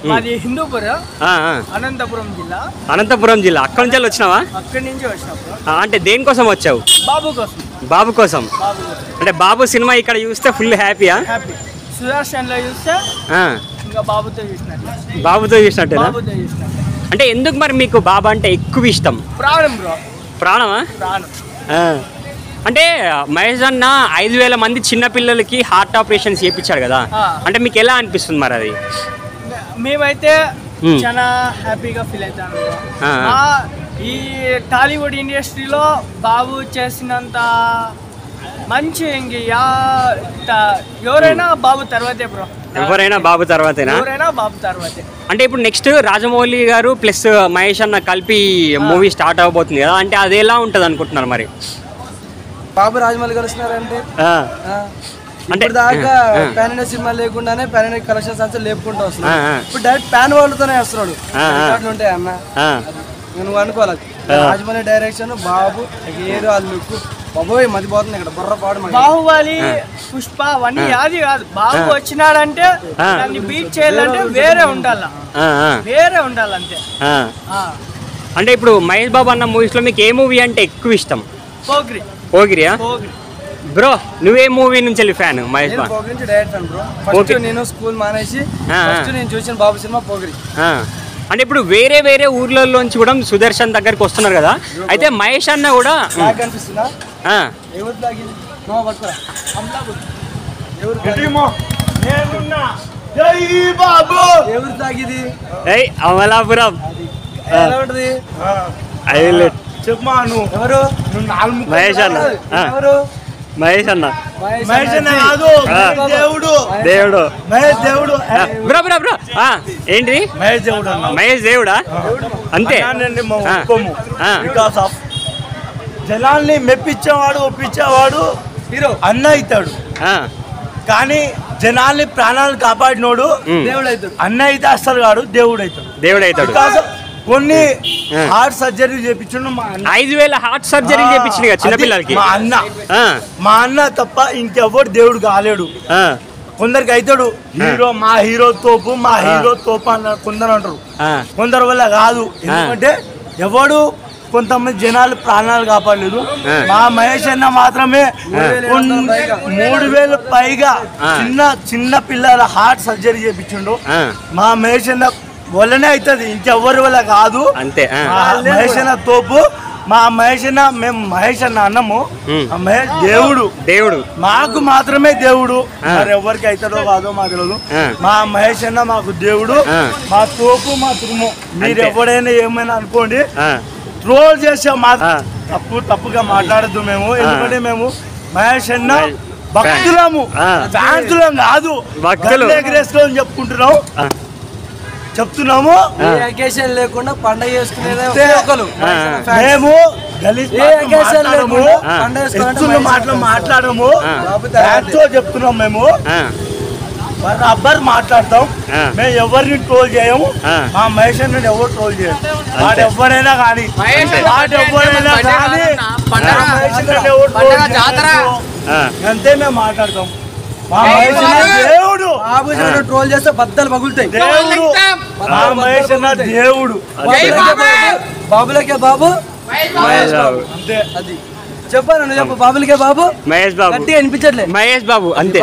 మాది హిందూపురం, అనంతపురం జిల్లా. అనంతపురం జిల్లా. అక్కడి నుంచి వచ్చినావా? అక్కడి నుంచి వచ్చినప్పుడు. అంటే దేనికోసం వచ్చావు? బాబు కోసం. బాబు కోసం. అంటే బాబు సినిమా ఇక్కడ చూస్తే ఫుల్ హ్యాపీయా? హ్యాపీ. సుదర్శన్ లో చూస్తే ఇంకా బాబుతో చూసినట్టు. బాబుతో చూసినట్టు. బాబుతో చూసినట్టు. అంటే ఎందుకు మరి మీకు బాబా అంటే ఎక్కువ ఇష్టం? ప్రాణం బ్రో. ప్రాణమా? ప్రాణం. అంటే మహేష్ అన్న 5,000 మంది చిన్న పిల్లలకి హార్ట్ ఆపరేషన్స్ చేయించాడు కదా, అంటే మీకు ఎలా అనిపిస్తుంది మరి అది? మేమైతే చాలా హ్యాపీగా ఫీల్ అవుతాను. ఈ టాలీవుడ్ ఇండస్ట్రీలో బాబు చేసినంత మంచి ఎవరైనా బాబు తర్వాతే బ్రో. ఎవరైనా బాబు తర్వాతేనా? ఎవరైనా బాబు తర్వాతే. అంటే ఇప్పుడు నెక్స్ట్ రాజమౌళి గారు ప్లస్ మహేష్ అన్న కలిపి మూవీ స్టార్ట్ అవబోతుంది కదా, అంటే అది ఎలా ఉంటుంది అనుకుంటున్నారు మరి? బాబు రాజమౌళి గారు వస్తున్నారంటే అంటే దాకా పాన్ ఇండియా సినిమా లేకుండానే పాన్ ఇండియా కలెక్షన్స్ అంతా లేపుకుంటూ వస్తున్నాడు. ఇప్పుడు డైరెక్ట్ పాన్ వాళ్ళతోనే వస్తున్నాడు. ఉంటాయి అన్న, నువ్వు అనుకోవాలి. రాజమౌళి డైరెక్షన్, బాబు హీరో లుక్ బాబోయ్ మతిపోతుంది ఇక్కడ బుర్ర పాడు. బాహుబలి, పుష్ప అవన్నీ అది కాదు. బాబు వచ్చినాడంటే దాన్ని బీట్ చేయాలంటే వేరే ఉండాలి, వేరే ఉండాలంతే. అంటే ఇప్పుడు మహేష్ బాబు అన్న మూవీస్ లో మీకు ఏ మూవీ అంటే ఎక్కువ ఇష్టం? పోగ్రి. పోగిరియా? బ్రో నువ్వే మూవీ నుంచి వెళ్ళి ఫ్యాన్ మహేష్ బాబు? పోగ్రి నుంచి డైరెక్ట్ బ్రో. ఫస్ట్ నేను స్కూల్ మానేసి ఫస్ట్ నేను చూసిన బాబు సినిమా పోగ్రి. అంటే ఇప్పుడు వేరే వేరే ఊర్లలోంచి కూడా సుదర్శన్ దగ్గరికి వస్తున్నారు కదా, అయితే మహేష్ అన్న కూడా అమలాపురం మహేష్ అన్న. మహేష్ అన్న దేవుడు. దేవుడు. బ్రో బ్రో బ్రో ఏంటి? మహేష్ దేవుడా? అంతే. జనాల్ని మెప్పించేవాడు, ఒప్పించేవాడు హీరో అన్న అవుతాడు. కానీ జనాల్ని ప్రాణాలు కాపాడినోడు దేవుడు అవుతాడు. అన్న అయితే అస్సలు కాడు, దేవుడు అవుతాడు. దేవుడు అవుతాడు. కొన్ని హార్ట్ సర్జరీ చేపించు. 5,000 హార్ట్ సర్జరీ చేపించింది కదా చిన్నపిల్లలకి మా అన్న తప్ప ఇంకెవ్వడు దేవుడు కాలేడు. కొందరికి అవుతాడు హీరో, మా హీరో తోపు, మా హీరో తోపు అన్న కొందరు అంటారు. కొందరు వల్ల కాదు, ఎందుకంటే ఎవడు కొంతమంది జనాలు ప్రాణాలు కాపాడలేదు. మా మహేష్ అన్న మాత్రమే 3,000 పైగా చిన్న చిన్న పిల్లల హార్ట్ సర్జరీ చేపించిండు. మా మహేష్ అన్న వల్లనే అవుతుంది, ఇంకెవ్వరి వల్ల కాదు. అంతే. మహేష్ అన్న తోపు. మా మహేష్ అన్న, మేము మహేష్ అన్న అన్నము. మహేష్ దేవుడు. దేవుడు మాకు మాత్రమే దేవుడు. మరి ఎవరికి అవుతాడో కాదో మాకు తెలియదు. మా మహేష్ అన్న మాకు దేవుడు, మా తోపు, మా తురుము. మీరు ఎవడైనా ఏమైనా అనుకోండి, ట్రోల్ చేసే మా తప్పుగా మాట్లాడద్దు మేము. ఎందుకంటే మేము మహేష్ అన్న భక్తులము, ఫ్యాన్సులం కాదు, చెప్తున్నాము. అకేషన్ లేకుండా పండగ చేసుకునేది మేము మాట్లాడము, చెప్తున్నాం. మేము బరాబర్ మాట్లాడతాం. మేము ఎవరిని ట్రోల్ చేయము. మా మహేష్ అన్న ఎవరు ట్రోల్ చేయము. వాడు ఎవరైనా కానీ అంతే మేము మాట్లాడతాం. మా మహేష్ అన్న దేవుడు. బాబు ట్రోల్ చేస్తే బద్దలు పగులుతాయి. దేవుడు మా మహేష్ అన్న దేవుడు. బాబులకే బాబు మహేష్ బాబు అంతే. అది చెప్పాను, నువ్వు చెప్పు. బాబులకే బాబు మహేష్ బాబు. గట్టిగా అనిపించట్లేదు. మహేష్ బాబు అంతే.